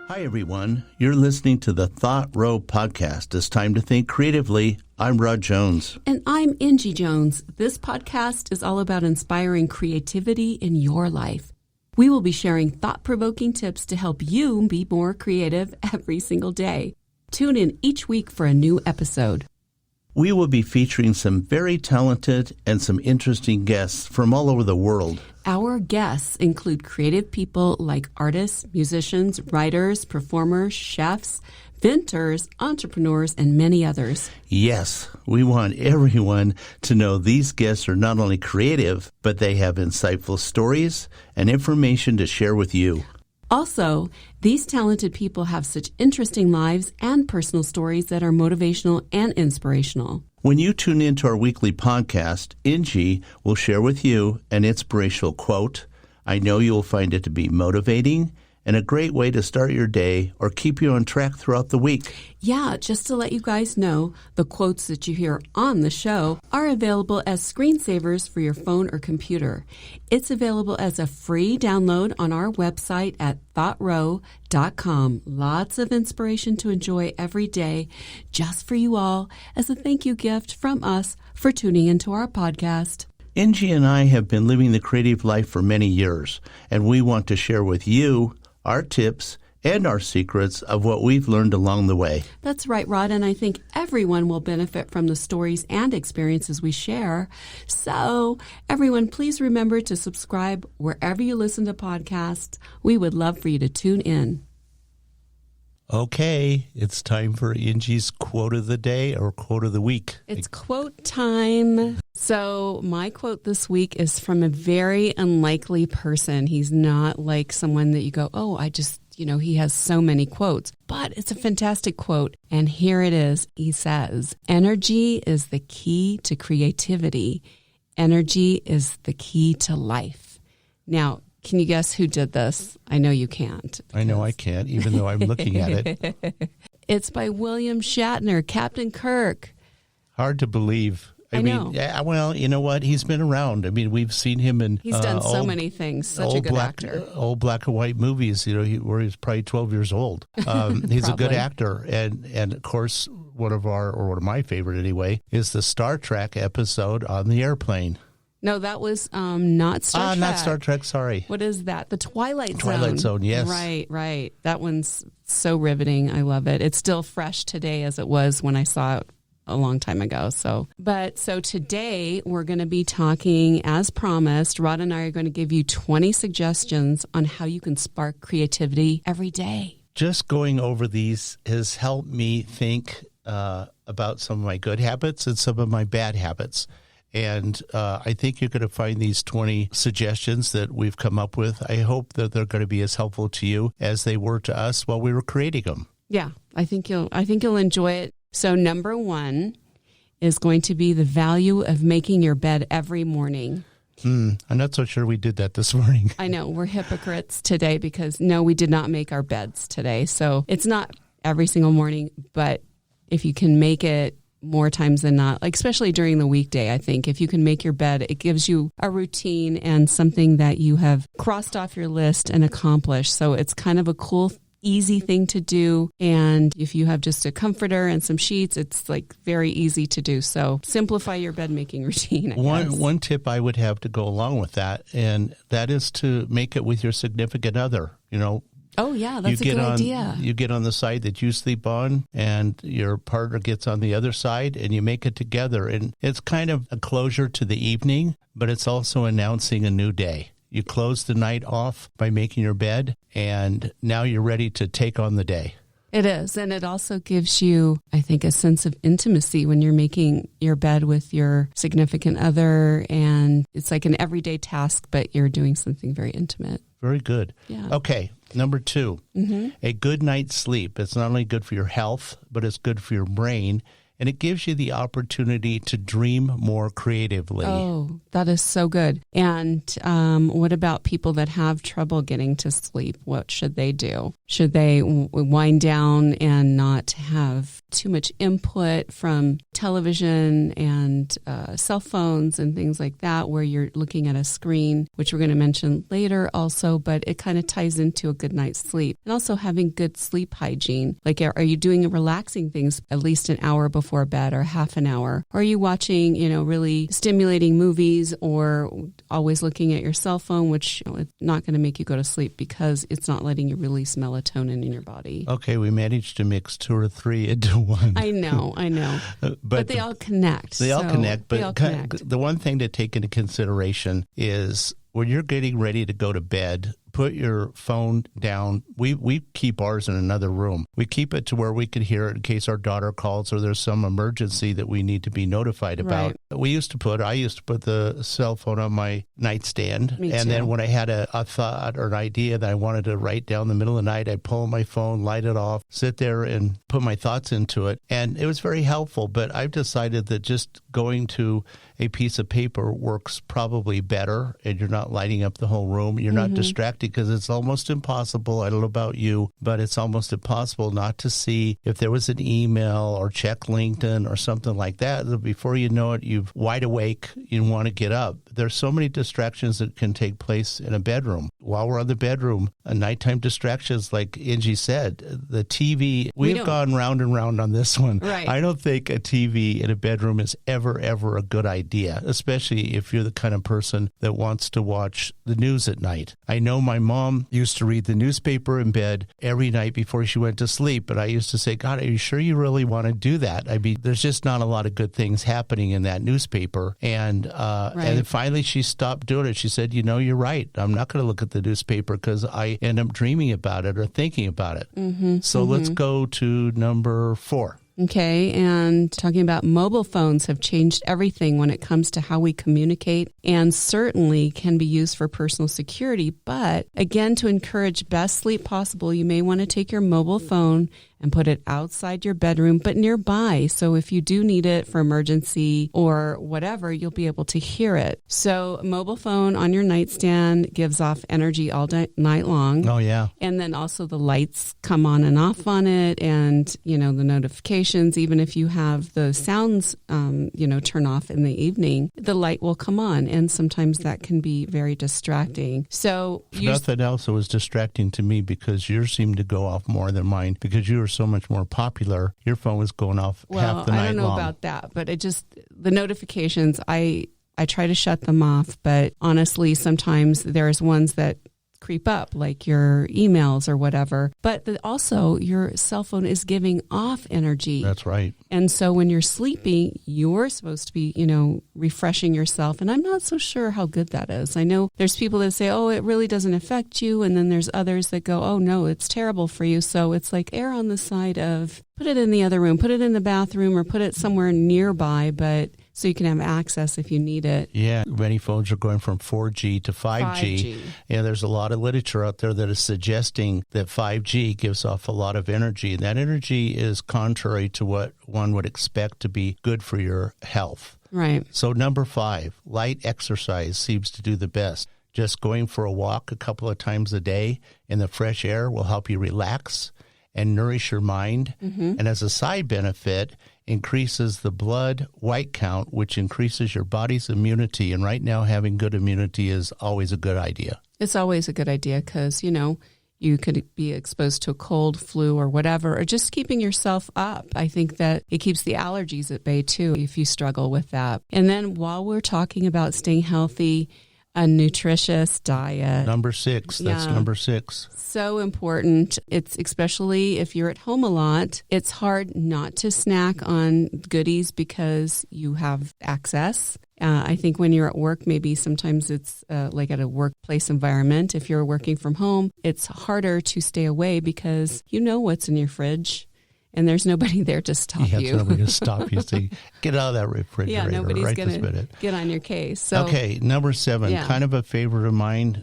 Hi, everyone. You're listening to the Thought Row podcast. It's time to think creatively. I'm Rod Jones. And I'm Angie Jones. This podcast is all about inspiring creativity in your life. We will be sharing thought-provoking tips to help you be more creative every single day. Tune in each week for a new episode. We will be featuring some very talented and some interesting guests from all over the world. Our guests include creative people like artists, musicians, writers, performers, chefs, inventors, entrepreneurs, and many others. Yes, we want everyone to know these guests are not only creative, but they have insightful stories and information to share with you. Also, these talented people have such interesting lives and personal stories that are motivational and inspirational. When you tune into our weekly podcast, Angie will share with you an inspirational quote. I know you'll find it to be motivating and a great way to start your day or keep you on track throughout the week. Yeah, just to let you guys know, the quotes that you hear on the show are available as screensavers for your phone or computer. It's available as a free download on our website at thoughtrow.com. Lots of inspiration to enjoy every day just for you all as a thank you gift from us for tuning into our podcast. Angie and I have been living the creative life for many years, and we want to share with you our tips and our secrets of what we've learned along the way. That's right, Rod, and I think everyone will benefit from the stories and experiences we share. So, everyone, please remember to subscribe wherever you listen to podcasts. We would love for you to tune in. Okay, it's time for Angie's quote of the day or quote of the week. It's quote time. So my quote this week is from a very unlikely person. He's not like someone that you go, oh, he has so many quotes. But it's a fantastic quote. And here it is. He says, energy is the key to creativity. Energy is the key to life. Now, can you guess who did this? I know you can't. I know I can't, even though I'm looking at it. It's by William Shatner, Captain Kirk. Hard to believe. I mean, know. Well, you know what? He's been around. I mean, we've seen him in He's done so many things. Such a good actor. Old black and white movies, where he's probably 12 years old. He's a good actor. And of course, one of my favorite anyway, is the Star Trek episode on the airplane. No, that was not Star Trek. Not Star Trek, sorry. What is that? The Twilight Zone. Twilight Zone, yes. Right. That one's so riveting. I love it. It's still fresh today as it was when I saw it a long time ago. So today we're going to be talking, as promised, Rod and I are going to give you 20 suggestions on how you can spark creativity every day. Just going over these has helped me think about some of my good habits and some of my bad habits. And I think you're going to find these 20 suggestions that we've come up with. I hope that they're going to be as helpful to you as they were to us while we were creating them. Yeah, I think you'll enjoy it. So number 1 is going to be the value of making your bed every morning. I'm not so sure we did that this morning. I know, we're hypocrites today because no, we did not make our beds today. So it's not every single morning, but if you can make it more times than not, like especially during the weekday, I think if you can make your bed, it gives you a routine and something that you have crossed off your list and accomplished. So it's kind of a cool, easy thing to do. And if you have just a comforter and some sheets, it's like very easy to do. So simplify your bed making routine. One tip I would have to go along with that, and that is to make it with your significant other. Oh, yeah, that's a good idea. You get on the side that you sleep on, and your partner gets on the other side, and you make it together. And it's kind of a closure to the evening, but it's also announcing a new day. You close the night off by making your bed, and now you're ready to take on the day. It is. And it also gives you, I think, a sense of intimacy when you're making your bed with your significant other. And it's like an everyday task, but you're doing something very intimate. Very good. Yeah. Okay, number 2, a good night's sleep. It's not only good for your health, but it's good for your brain. And it gives you the opportunity to dream more creatively. Oh, that is so good. And what about people that have trouble getting to sleep? What should they do? Should they wind down and not have too much input from television and cell phones and things like that, where you're looking at a screen, which we're going to mention later also, but it kind of ties into a good night's sleep. And also having good sleep hygiene. Like, are you doing relaxing things at least an hour before bed or half an hour? Or are you watching, really stimulating movies, or always looking at your cell phone, which it's not going to make you go to sleep because it's not letting you release melatonin in your body. Okay, we managed to mix 2 or 3 into one. I know. But they all connect. They all connect. But the one thing to take into consideration is when you're getting ready to go to bed, put your phone down. We keep ours in another room. We keep it to where we can hear it in case our daughter calls or there's some emergency that we need to be notified about. Right. I used to put the cell phone on my nightstand. Me and too. Then when I had a thought or an idea that I wanted to write down in the middle of the night, I'd pull my phone, light it off, sit there and put my thoughts into it. And it was very helpful. But I've decided that just going to a piece of paper works probably better, and you're not lighting up the whole room. You're not distracted, because it's almost impossible. I don't know about you, but it's almost impossible not to see if there was an email or check LinkedIn or something like that. Before you know it, you're wide awake. You want to get up. There's so many distractions that can take place in a bedroom. While we're on the bedroom, nighttime distractions, like Angie said, the TV, we've gone round and round on this one. Right. I don't think a TV in a bedroom is ever a good idea, especially if you're the kind of person that wants to watch the news at night. I know my mom used to read the newspaper in bed every night before she went to sleep, but I used to say, God, are you sure you really want to do that? I mean, there's just not a lot of good things happening in that newspaper. And and then finally she stopped doing it. She said, you're right. I'm not going to look at the newspaper because I end up dreaming about it or thinking about it. So let's go to number 4. Okay, and talking about mobile phones have changed everything when it comes to how we communicate, and certainly can be used for personal security. But again, to encourage best sleep possible, you may want to take your mobile phone and put it outside your bedroom, but nearby. So if you do need it for emergency or whatever, you'll be able to hear it. So mobile phone on your nightstand gives off energy all night long. Oh, yeah. And then also the lights come on and off on it, and, the notifications, even if you have the sounds, turn off in the evening, the light will come on. And sometimes that can be very distracting. So if nothing else, it was distracting to me because yours seemed to go off more than mine because you were so much more popular. Your phone was going off half the night long. I don't know about that, but the notifications, I try to shut them off, but honestly, sometimes there's ones that creep up, like your emails or whatever. But also, your cell phone is giving off energy. That's right. And so when you're sleeping, you're supposed to be, refreshing yourself. And I'm not so sure how good that is. I know there's people that say, oh, it really doesn't affect you. And then there's others that go, oh, no, it's terrible for you. So it's like err on the side of put it in the other room, put it in the bathroom, or put it somewhere nearby, but so you can have access if you need it. Yeah, many phones are going from 4G to 5G. Yeah, there's a lot of literature out there that is suggesting that 5G gives off a lot of energy. And that energy is contrary to what one would expect to be good for your health. Right. So number 5, light exercise seems to do the best. Just going for a walk a couple of times a day in the fresh air will help you relax and nourish your mind. And as a side benefit, increases the blood white count, which increases your body's immunity. And right now, having good immunity is always a good idea. It's always a good idea because, you could be exposed to a cold, flu, or whatever, or just keeping yourself up. I think that it keeps the allergies at bay, too, if you struggle with that. And then while we're talking about staying healthy, A nutritious diet. Number 6. That's number 6. So important. It's especially if you're at home a lot, it's hard not to snack on goodies because you have access. I think when you're at work, maybe sometimes it's like at a workplace environment. If you're working from home, it's harder to stay away because you know what's in your fridge. And there's nobody there to stop you. There's nobody to stop you. So get out of that refrigerator. Yeah, nobody's right going to get on your case. So, okay, number 7, kind of a favorite of mine.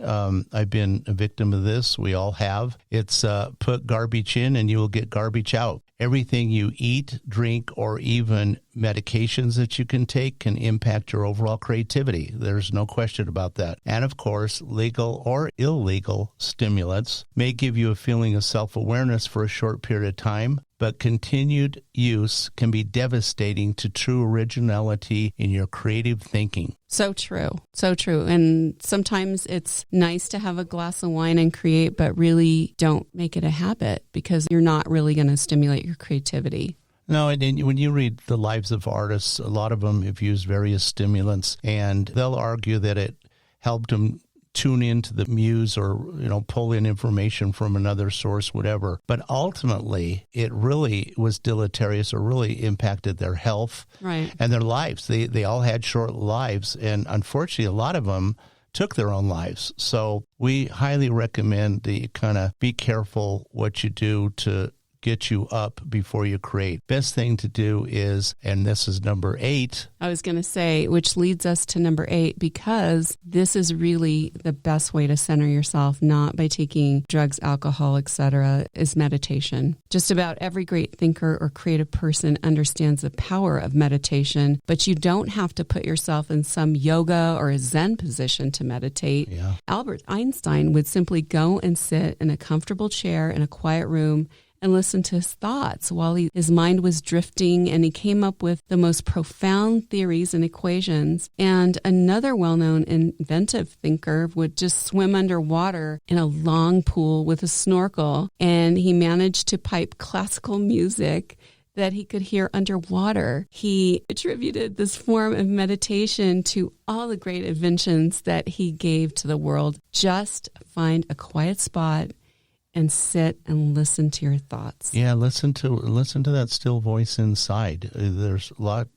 I've been a victim of this. We all have. It's put garbage in and you will get garbage out. Everything you eat, drink, or even medications that you can take can impact your overall creativity. There's no question about that. And of course, legal or illegal stimulants may give you a feeling of self-awareness for a short period of time, but continued use can be devastating to true originality in your creative thinking. So true. So true. And sometimes it's nice to have a glass of wine and create, but really don't make it a habit because you're not really going to stimulate your creativity. No, and when you read the lives of artists, a lot of them have used various stimulants, and they'll argue that it helped them tune into the muse or, pull in information from another source, whatever. But ultimately, it really was deleterious or really impacted their health and their lives. They all had short lives, and unfortunately, a lot of them took their own lives. So we highly recommend that you kind of be careful what you do to get you up before you create. Best thing to do is, and this is number 8. I was going to say, which leads us to number 8, because this is really the best way to center yourself, not by taking drugs, alcohol, etc., is meditation. Just about every great thinker or creative person understands the power of meditation, but you don't have to put yourself in some yoga or a Zen position to meditate. Yeah. Albert Einstein would simply go and sit in a comfortable chair in a quiet room and listen to his thoughts while his mind was drifting, and he came up with the most profound theories and equations. And another well-known inventive thinker would just swim underwater in a long pool with a snorkel, and he managed to pipe classical music that he could hear underwater. He attributed this form of meditation to all the great inventions that he gave to the world. Just find a quiet spot and sit and listen to your thoughts. Yeah, listen to that still voice inside. There's a lot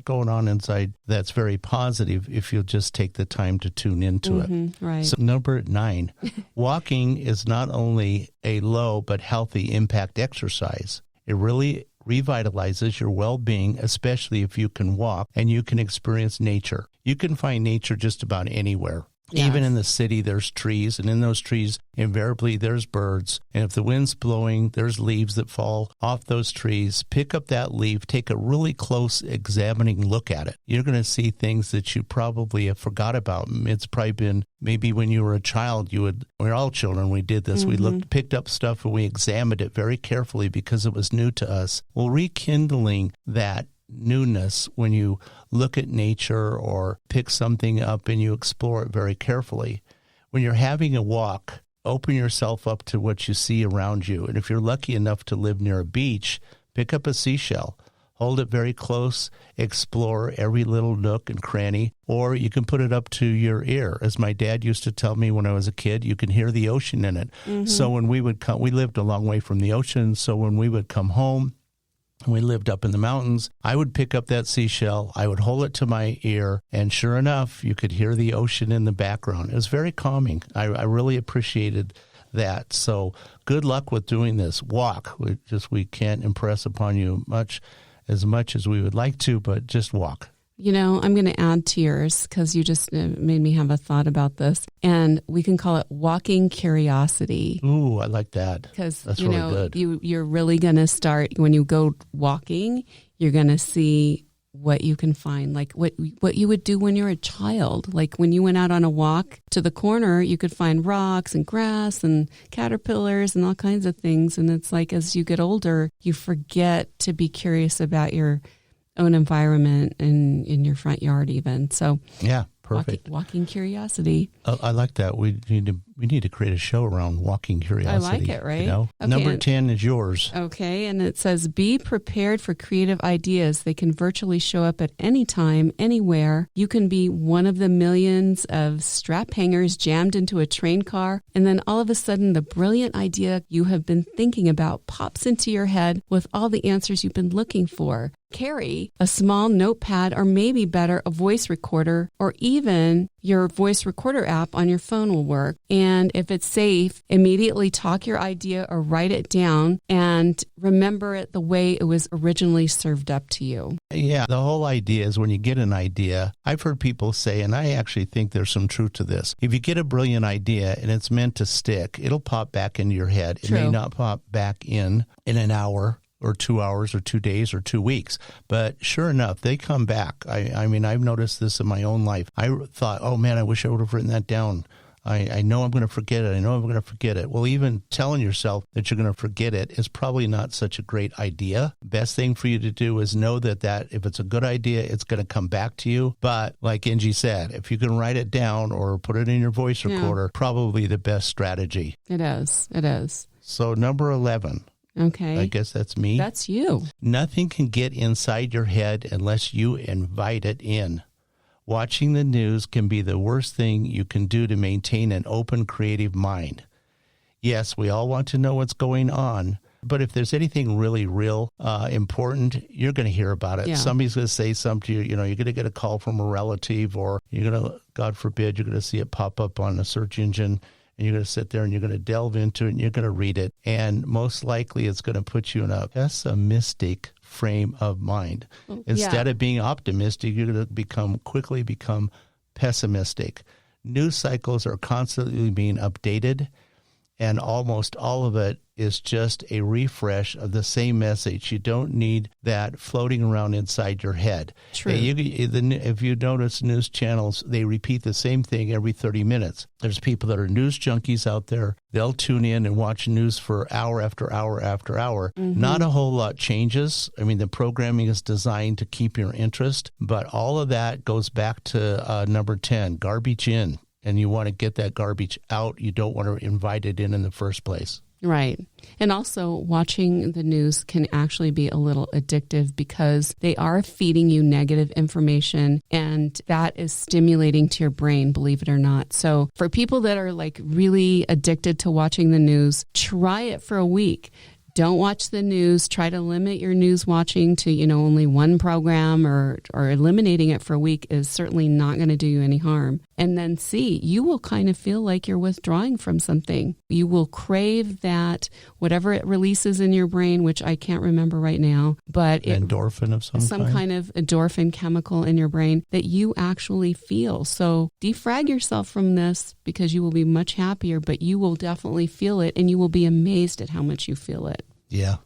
going on inside that's very positive if you'll just take the time to tune into it. Right. So number 9, walking is not only a low but healthy impact exercise. It really revitalizes your well-being, especially if you can walk and you can experience nature. You can find nature just about anywhere. Yes. Even in the city, there's trees, and in those trees, invariably, there's birds. And if the wind's blowing, there's leaves that fall off those trees. Pick up that leaf, take a really close examining look at it. You're going to see things that you probably have forgot about. It's probably been maybe when you were a child, we're all children, we did this. We picked up stuff and we examined it very carefully because it was new to us. Well, rekindling that newness when you look at nature or pick something up and you explore it very carefully. When you're having a walk, open yourself up to what you see around you. And if you're lucky enough to live near a beach, pick up a seashell. Hold it very close, explore every little nook and cranny, or you can put it up to your ear. As my dad used to tell me when I was a kid, you can hear the ocean in it. So when we would come, we lived a long way from the ocean, so when we would come home, we lived up in the mountains, I would pick up that seashell, I would hold it to my ear, and sure enough, you could hear the ocean in the background. It was very calming. I really appreciated that. So good luck with doing this. Walk. We can't impress upon you as much as we would like to, but just walk. I'm going to add to yours because you just made me have a thought about this. And we can call it walking curiosity. Ooh, I like that. Because, that's really good. You're really going to start, when you go walking, you're going to see what you can find, like what you would do when you're a child. Like when you went out on a walk to the corner, you could find rocks and grass and caterpillars and all kinds of things. And it's like as you get older, you forget to be curious about your own environment and in your front yard even. So yeah, perfect. Walking curiosity. I like that. We need to We need to create a show around walking curiosity. I like it, right? You know? Okay, Number 10 is yours. Okay, and it says, be prepared for creative ideas. They can virtually show up at any time, anywhere. You can be one of the millions of strap hangers jammed into a train car, and then all of a sudden the brilliant idea you have been thinking about pops into your head with all the answers you've been looking for. Carry a small notepad, or maybe better, a voice recorder, or even your voice recorder app on your phone will work. And if it's safe, immediately talk your idea or write it down and remember it the way it was originally served up to you. Yeah, the whole idea is when you get an idea, I've heard people say, and I actually think there's some truth to this, if you get a brilliant idea and it's meant to stick, it'll pop back into your head. True. It may not pop back in an hour or 2 hours or 2 days or 2 weeks. But sure enough, they come back. I mean, I've noticed this in my own life. I thought, oh man, I wish I would have written that down. I know I'm going to forget it. I know I'm going to forget it. Well, even telling yourself that you're going to forget it is probably not such a great idea. Best thing for you to do is know that if it's a good idea, it's going to come back to you. But like Angie said, if you can write it down or put it in your voice recorder, probably the best strategy. It is. It is. So number 11. Okay. I guess that's me. That's you. Nothing can get inside your head unless you invite it in. Watching the news can be the worst thing you can do to maintain an open, creative mind. Yes, we all want to know what's going on, but if there's anything really real important, you're going to hear about it. Yeah. Somebody's going to say something to you. You know, you're going to get a call from a relative, or you're going to, God forbid, you're going to see it pop up on a search engine. And you're going to sit there and you're going to delve into it and you're going to read it. And most likely it's going to put you in a pessimistic frame of mind. Instead of being optimistic, you're going to quickly become pessimistic. News cycles are constantly being updated, and almost all of it is just a refresh of the same message. You don't need that floating around inside your head. True. If you notice news channels, they repeat the same thing every 30 minutes. There's people that are news junkies out there. They'll tune in and watch news for hour after hour after hour. Mm-hmm. Not a whole lot changes. I mean, the programming is designed to keep your interest, but all of that goes back to number 10, garbage in. And you want to get that garbage out. You don't want to invite it in the first place. Right. And also watching the news can actually be a little addictive because they are feeding you negative information, and that is stimulating to your brain, believe it or not. So for people that are like really addicted to watching the news, try it for a week. Don't watch the news. Try to limit your news watching to, only one program, or eliminating it for a week is certainly not going to do you any harm. And then you will kind of feel like you're withdrawing from something. You will crave that, whatever it releases in your brain, which I can't remember right now, but endorphin of some kind of endorphin chemical in your brain that you actually feel. So defrag yourself from this, because you will be much happier, but you will definitely feel it, and you will be amazed at how much you feel it. Yeah,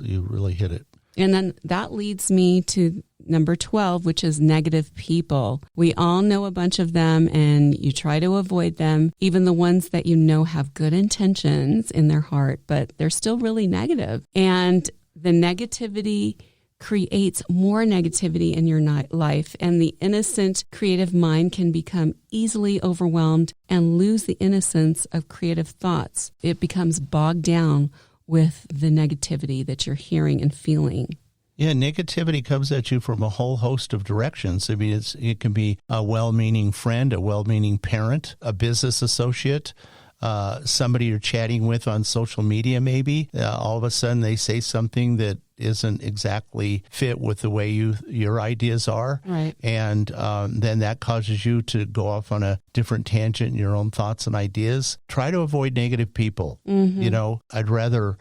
you really hit it. And then that leads me to number 12, which is negative people. We all know a bunch of them, and you try to avoid them, even the ones that have good intentions in their heart, but they're still really negative. And the negativity creates more negativity in your life, and the innocent, creative mind can become easily overwhelmed and lose the innocence of creative thoughts. It becomes bogged down with the negativity that you're hearing and feeling. Yeah, negativity comes at you from a whole host of directions. I mean, it can be a well-meaning friend, a well-meaning parent, a business associate, somebody you're chatting with on social media maybe. All of a sudden they say something that isn't exactly fit with the way your ideas are. Right. And then that causes you to go off on a different tangent in your own thoughts and ideas. Try to avoid negative people. Mm-hmm. I'd rather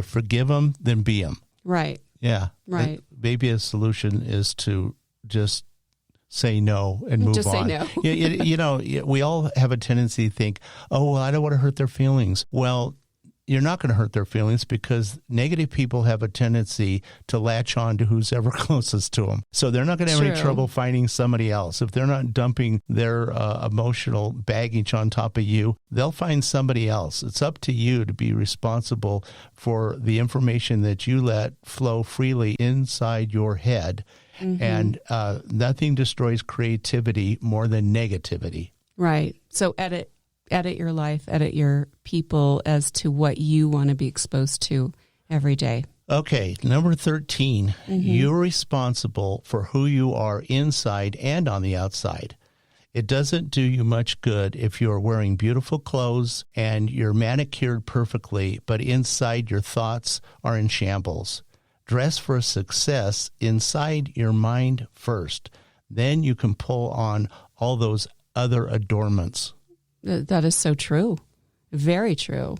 forgive them than be them. Right. Yeah. Right. Maybe a solution is to just say no and move on. Just say no. We all have a tendency to think, oh, well, I don't want to hurt their feelings. Well, you're not going to hurt their feelings, because negative people have a tendency to latch on to who's ever closest to them. So they're not going to have any trouble finding somebody else. If they're not dumping their emotional baggage on top of you, they'll find somebody else. It's up to you to be responsible for the information that you let flow freely inside your head. Mm-hmm. And nothing destroys creativity more than negativity. Right. So edit edit your life, edit your people as to what you want to be exposed to every day. Okay, number 13, you're responsible for who you are inside and on the outside. It doesn't do you much good if you're wearing beautiful clothes and you're manicured perfectly, but inside your thoughts are in shambles. Dress for success inside your mind first. Then you can pull on all those other adornments. That is so true. Very true.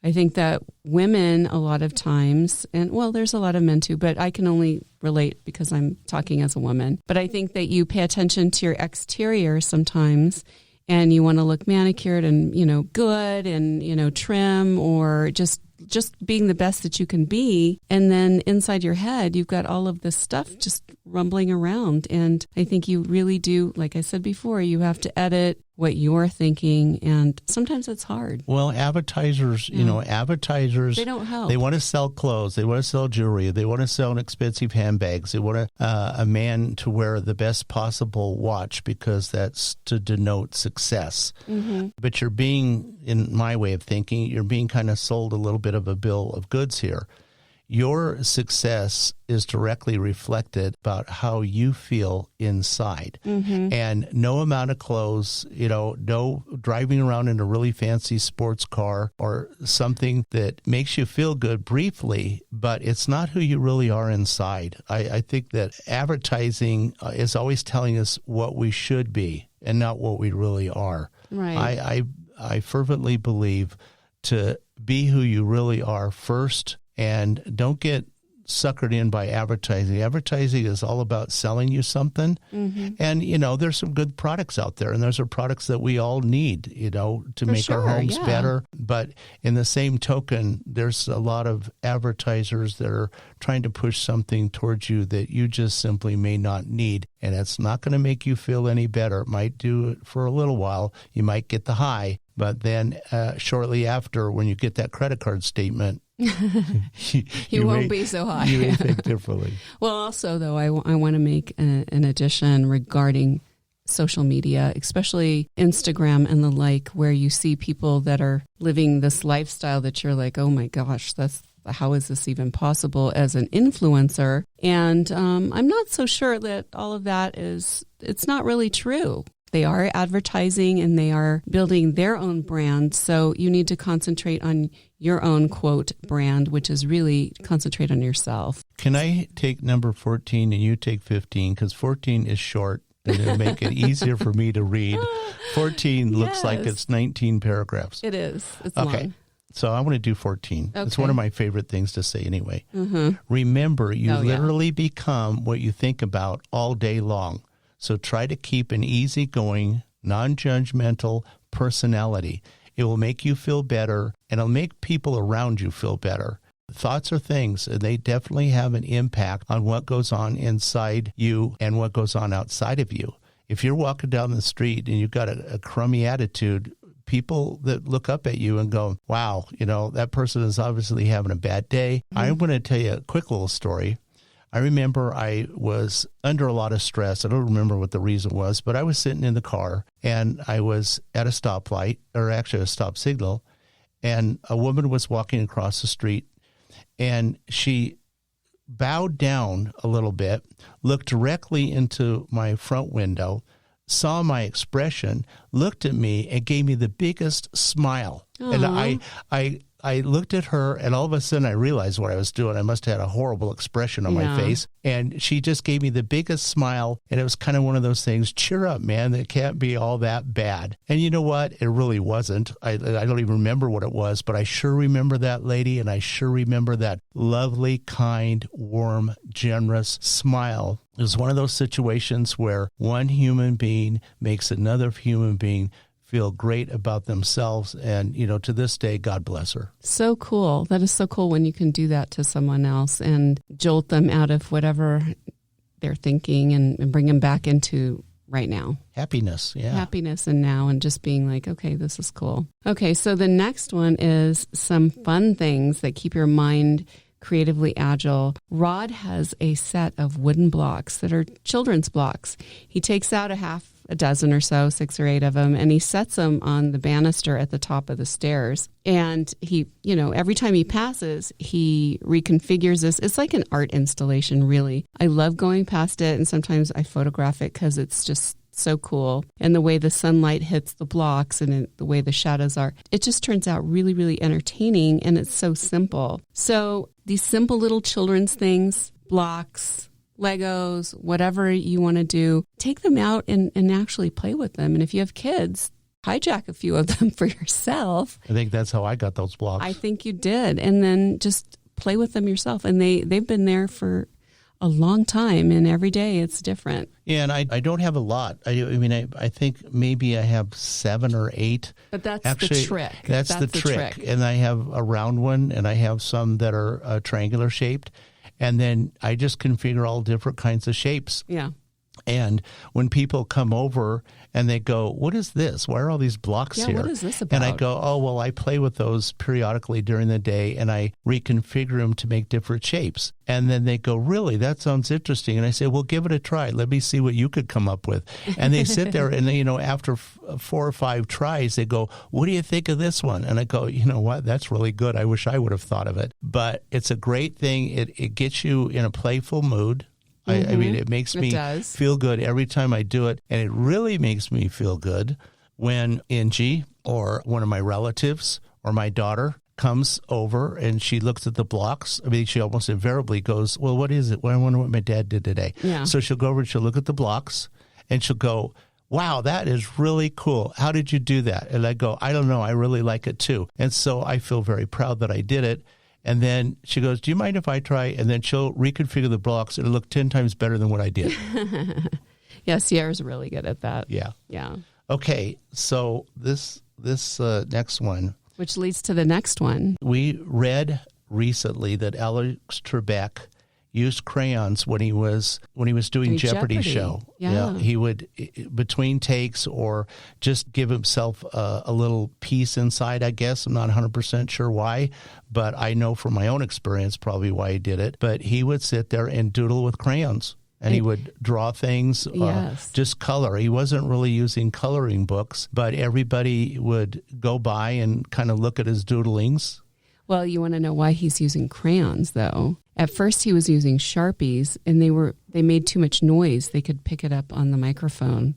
I think that women a lot of times, and well, there's a lot of men too, but I can only relate because I'm talking as a woman. But I think that you pay attention to your exterior sometimes and you want to look manicured and, good and, trim or just being the best that you can be. And then inside your head, you've got all of this stuff just rumbling around. And I think you really do, like I said before, you have to edit what you're thinking. And sometimes it's hard. Well, advertisers, they don't help. They want to sell clothes. They want to sell jewelry. They want to sell expensive handbags. They want a man to wear the best possible watch because that's to denote success. But you're being, in my way of thinking, you're being kind of sold a little bit of a bill of goods here. Your success is directly reflected about how you feel inside. And no amount of clothes, no driving around in a really fancy sports car or something that makes you feel good briefly, but it's not who you really are inside. I think that advertising is always telling us what we should be and not what we really are. Right. I fervently believe to be who you really are first. And don't get suckered in by advertising. Advertising is all about selling you something. And, there's some good products out there. And those are products that we all need, to make our homes better. But in the same token, there's a lot of advertisers that are trying to push something towards you that you just simply may not need. And it's not going to make you feel any better. It might do it for a little while. You might get the high. But then shortly after, when you get that credit card statement, you won't be so high. You may think differently. Well, also, though, I want to make an addition regarding social media, especially Instagram and the like, where you see people that are living this lifestyle that you're like, oh my gosh, how is this even possible as an influencer? And I'm not so sure that all of that it's not really true. They are advertising and they are building their own brand. So you need to concentrate on your own, quote, brand, which is really concentrate on yourself. Can I take number 14 and you take 15? Because 14 is short and it'll make it easier for me to read. 14 looks like it's 19 paragraphs. It is. It's okay. Long. So I want to do 14. Okay. It's one of my favorite things to say anyway. Remember, you literally become what you think about all day long. So try to keep an easygoing, non-judgmental personality. It will make you feel better, and it'll make people around you feel better. Thoughts are things, and they definitely have an impact on what goes on inside you and what goes on outside of you. If you're walking down the street and you've got a crummy attitude, people that look up at you and go, wow, that person is obviously having a bad day. I'm going to tell you a quick little story. I remember I was under a lot of stress. I don't remember what the reason was, but I was sitting in the car and I was at a stoplight, or actually a stop signal, and a woman was walking across the street and she bowed down a little bit, looked directly into my front window, saw my expression, looked at me, and gave me the biggest smile. Aww. And I looked at her, and all of a sudden I realized what I was doing. I must have had a horrible expression on my face. And she just gave me the biggest smile, and it was kind of one of those things, cheer up, man, it can't be all that bad. And you know what? It really wasn't. I don't even remember what it was, but I sure remember that lady, and I sure remember that lovely, kind, warm, generous smile. It was one of those situations where one human being makes another human being feel great about themselves. And, to this day, God bless her. So cool. That is so cool when you can do that to someone else and jolt them out of whatever they're thinking and bring them back into right now. Happiness, yeah. Happiness and now, and just being like, okay, this is cool. Okay, so the next one is some fun things that keep your mind creatively agile. Rod has a set of wooden blocks that are children's blocks. He takes out a a dozen or so, 6 or 8 of them, and he sets them on the banister at the top of the stairs. And he, every time he passes, he reconfigures this. It's like an art installation, really. I love going past it, and sometimes I photograph it because it's just so cool. And the way the sunlight hits the blocks and the way the shadows are, it just turns out really, really entertaining, and it's so simple. So these simple little children's things, blocks, Legos, whatever you want to do, take them out and actually play with them. And if you have kids, hijack a few of them for yourself. I think that's how I got those blocks. I think you did. And then just play with them yourself. And they've been there for a long time, and every day it's different. Yeah, and I don't have a lot. I think maybe I have 7 or 8. But that's the trick. That's the trick. And I have a round one, and I have some that are triangular shaped. And then I just configure all different kinds of shapes. Yeah. And when people come over and they go, what is this? Why are all these blocks here? What is this about? And I go, oh, well, I play with those periodically during the day, and I reconfigure them to make different shapes. And then they go, really? That sounds interesting. And I say, well, give it a try. Let me see what you could come up with. And they sit there, and after 4 or 5 tries, they go, what do you think of this one? And I go, you know what? That's really good. I wish I would have thought of it. But it's a great thing. It gets you in a playful mood. I mean, it makes me feel good every time I do it. And it really makes me feel good when Angie or one of my relatives or my daughter comes over and she looks at the blocks. I mean, she almost invariably goes, well, what is it? Well, I wonder what my dad did today. Yeah. So she'll go over and she'll look at the blocks and she'll go, wow, that is really cool. How did you do that? And I go, I don't know. I really like it too. And so I feel very proud that I did it. And then she goes, do you mind if I try? And then she'll reconfigure the blocks. It'll look 10 times better than what I did. Yeah, Sierra's really good at that. Yeah. Yeah. Okay, so this next one. Which leads to the next one. We read recently that Alex Trebek used crayons when he was doing Jeopardy show. Yeah. He would, between takes or just give himself a little piece inside, I guess. I'm not 100% sure why, but I know from my own experience probably why he did it. But he would sit there and doodle with crayons. And he would draw things, just color. He wasn't really using coloring books, but everybody would go by and kind of look at his doodlings. Well, you want to know why he's using crayons, though. At first, he was using Sharpies, and they made too much noise. They could pick it up on the microphone.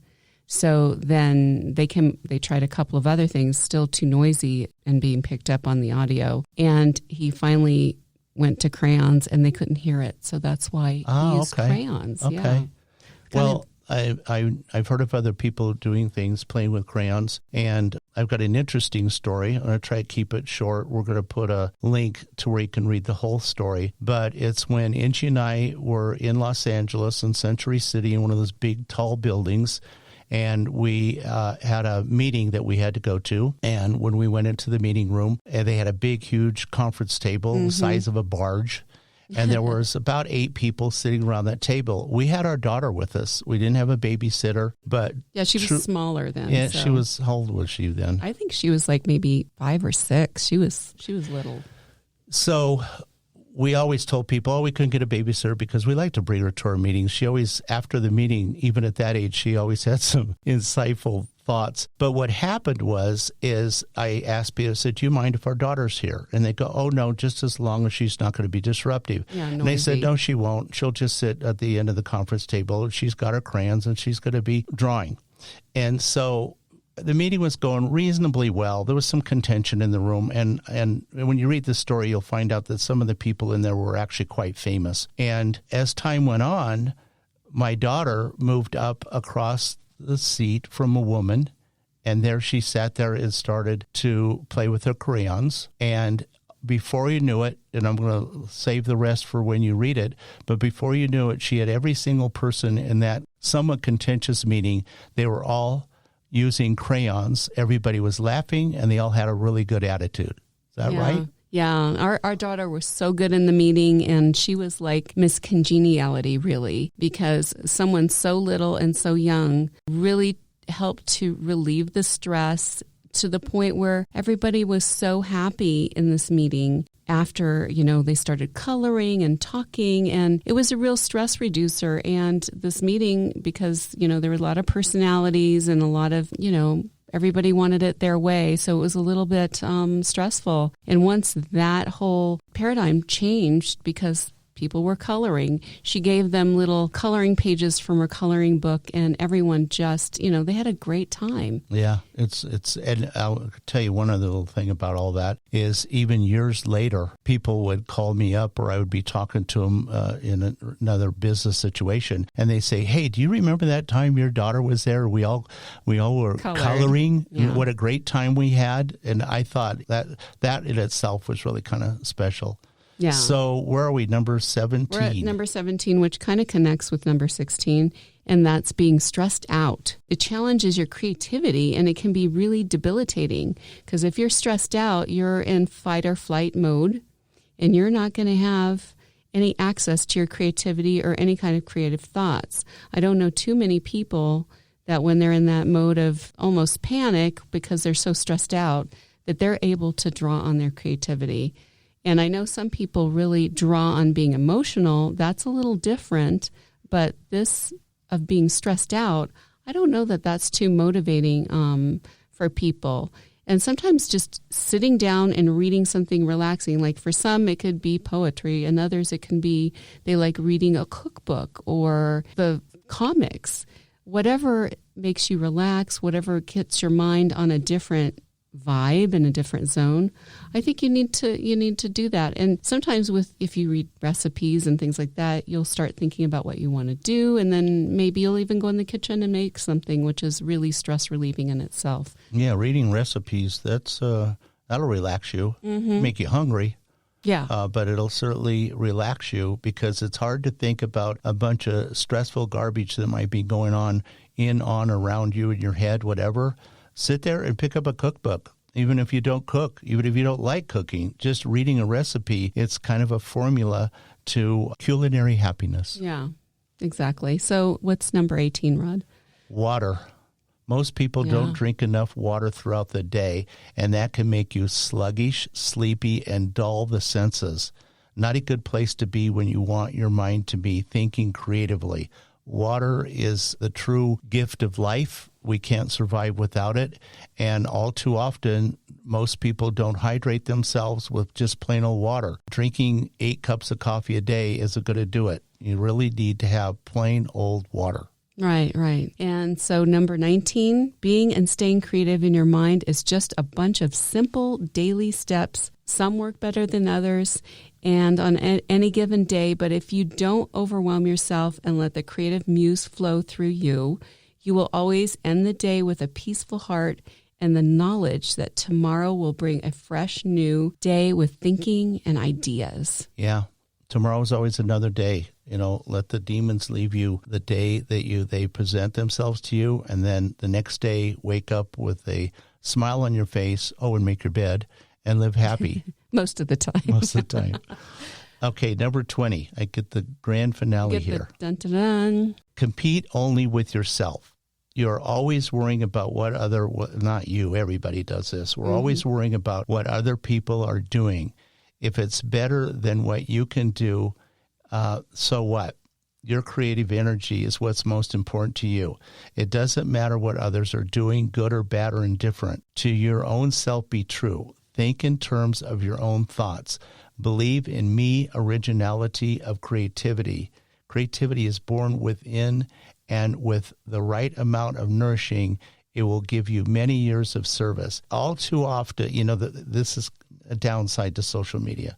So then they tried a couple of other things, still too noisy and being picked up on the audio. And he finally went to crayons, and they couldn't hear it. So that's why he used crayons. Okay. Yeah. Well, I've heard of other people doing things, playing with crayons, and I've got an interesting story. I'm going to try to keep it short. We're going to put a link to where you can read the whole story, but it's when Angie and I were in Los Angeles in Century City in one of those big, tall buildings, and we had a meeting that we had to go to. And when we went into the meeting room, they had a big, huge conference table the size of a barge. And there was about 8 people sitting around that table. We had our daughter with us. We didn't have a babysitter, but yeah, she was smaller then. Yeah, so. She was. How old was she then? I think she was like maybe 5 or 6. She was little. So we always told people, we couldn't get a babysitter because we like to bring her to our meetings. She always, after the meeting, even at that age, she always had some insightful thoughts. But what happened is I asked people, I said, do you mind if our daughter's here? And they go, oh, no, just as long as she's not going to be disruptive. Yeah, and they said, no, she won't. She'll just sit at the end of the conference table. She's got her crayons and she's going to be drawing. And so the meeting was going reasonably well. There was some contention in the room. And when you read the story, you'll find out that some of the people in there were actually quite famous. And as time went on, my daughter moved up across the seat from a woman, and there she sat there and started to play with her crayons. And before you knew it, and I'm going to save the rest for when you read it, but before you knew it, she had every single person in that somewhat contentious meeting. They were all using crayons. Everybody was laughing, and they all had a really good attitude. Is that right? Yeah, our daughter was so good in the meeting, and she was like Miss Congeniality, really, because someone so little and so young really helped to relieve the stress to the point where everybody was so happy in this meeting. after, they started coloring and talking, and it was a real stress reducer. And this meeting, because, there were a lot of personalities and a lot of, everybody wanted it their way. So it was a little bit stressful. And once that whole paradigm changed, because people were coloring, she gave them little coloring pages from her coloring book, and everyone just, they had a great time. Yeah, and I'll tell you one other little thing about all that is even years later, people would call me up, or I would be talking to them in another business situation, and they say, "Hey, do you remember that time your daughter was there? We all were coloring. Yeah. What a great time we had." And I thought that in itself was really kind of special. Yeah. So where are we? Number 17. We're at number 17, which kind of connects with number 16, and that's being stressed out. It challenges your creativity, and it can be really debilitating, because if you're stressed out, you're in fight or flight mode, and you're not going to have any access to your creativity or any kind of creative thoughts. I don't know too many people that when they're in that mode of almost panic because they're so stressed out, that they're able to draw on their creativity. And I know some people really draw on being emotional. That's a little different. But this of being stressed out, I don't know that that's too motivating for people. And sometimes just sitting down and reading something relaxing, like for some it could be poetry, and others it can be they like reading a cookbook or the comics. Whatever makes you relax, whatever gets your mind on a different vibe in a different zone, I think you need to do that. And sometimes if you read recipes and things like that, you'll start thinking about what you want to do, and then maybe you'll even go in the kitchen and make something, which is really stress relieving in itself. Yeah, reading recipes, that'll relax you, make you hungry. Yeah. But it'll certainly relax you, because it's hard to think about a bunch of stressful garbage that might be going on around you in your head, whatever. Sit there and pick up a cookbook. Even if you don't cook, even if you don't like cooking, just reading a recipe, it's kind of a formula to culinary happiness. Yeah, exactly. So what's number 18, Rod? Water. Most people don't drink enough water throughout the day, and that can make you sluggish, sleepy, and dull the senses. Not a good place to be when you want your mind to be thinking creatively. Water is the true gift of life. We can't survive without it. And all too often, most people don't hydrate themselves with just plain old water. Drinking 8 cups of coffee a day isn't going to do it. You really need to have plain old water. Right. And so number 19, being and staying creative in your mind is just a bunch of simple daily steps. Some work better than others and on any given day. But if you don't overwhelm yourself and let the creative muse flow through you, you will always end the day with a peaceful heart and the knowledge that tomorrow will bring a fresh new day with thinking and ideas. Yeah. Tomorrow's always another day. Let the demons leave you the day that they present themselves to you. And then the next day, wake up with a smile on your face. And make your bed and live happy. Most of the time. Okay, number 20. I get the grand finale here. Dun-dun-dun. Compete only with yourself. You're always worrying about not you, everybody does this. We're always worrying about what other people are doing. If it's better than what you can do, so what? Your creative energy is what's most important to you. It doesn't matter what others are doing, good or bad or indifferent. To your own self be true. Think in terms of your own thoughts. Believe in me, originality of creativity. Creativity is born within, and with the right amount of nourishing, it will give you many years of service. All too often, this is a downside to social media.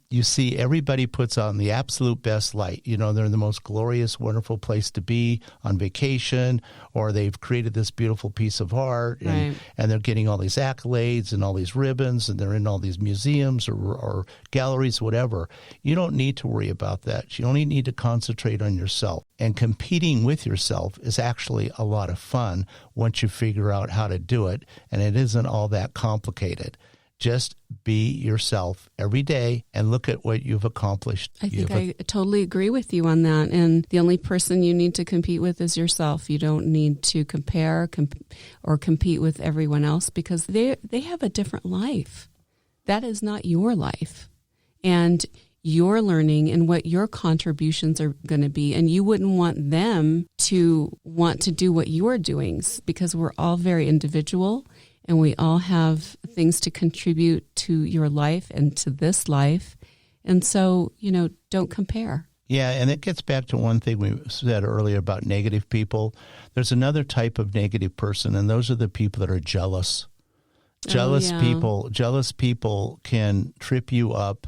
You see everybody puts on the absolute best light. They're in the most glorious, wonderful place to be on vacation, or they've created this beautiful piece of art, and they're getting all these accolades and all these ribbons, and they're in all these museums or galleries, whatever. You don't need to worry about that. You only need to concentrate on yourself. And competing with yourself is actually a lot of fun once you figure out how to do it, and it isn't all that complicated. Just be yourself every day and look at what you've accomplished. I think I totally agree with you on that. And the only person you need to compete with is yourself. You don't need to compare or compete with everyone else, because they have a different life. that is not your life. And you're learning and what your contributions are going to be. And you wouldn't want them to want to do what you're doing, because we're all very individual and we all have things to contribute to your life and to this life. And so, don't compare. Yeah, and it gets back to one thing we said earlier about negative people. There's another type of negative person, and those are the people that are jealous. Jealous people can trip you up,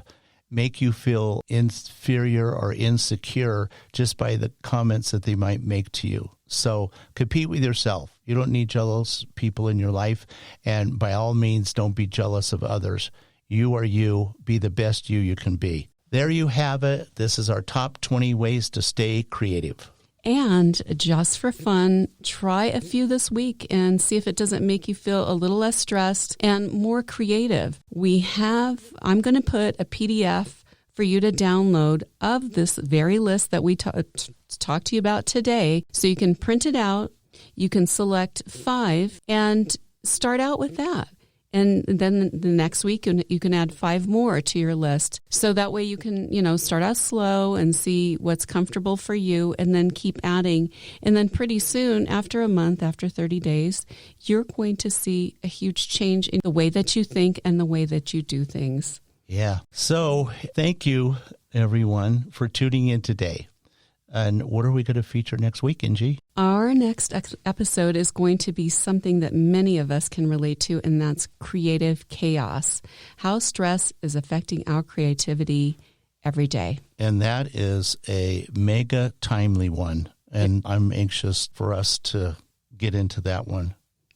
make you feel inferior or insecure just by the comments that they might make to you. So compete with yourself. You don't need jealous people in your life, and by all means, don't be jealous of others. You are you. Be the best you can be. There you have it. This is our top 20 ways to stay creative. And just for fun, try a few this week and see if it doesn't make you feel a little less stressed and more creative. I'm going to put a PDF for you to download of this very list that we talked to you about today. So you can print it out. You can select 5 and start out with that. And then the next week, you can add 5 more to your list. So that way you can, start out slow and see what's comfortable for you and then keep adding. And then pretty soon, after a month, after 30 days, you're going to see a huge change in the way that you think and the way that you do things. Yeah. So thank you, everyone, for tuning in today. And what are we going to feature next week, Angie? Our next episode is going to be something that many of us can relate to, and that's creative chaos. How stress is affecting our creativity every day. And that is a mega timely one. And I'm anxious for us to get into that one.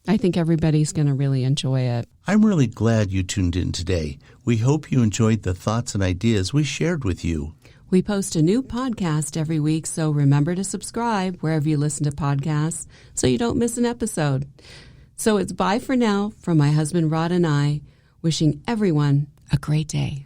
I think everybody's going to really enjoy it. I'm really glad you tuned in today. We hope you enjoyed the thoughts and ideas we shared with you. We post a new podcast every week, so remember to subscribe wherever you listen to podcasts so you don't miss an episode. So it's bye for now from my husband Rod and I, wishing everyone a great day.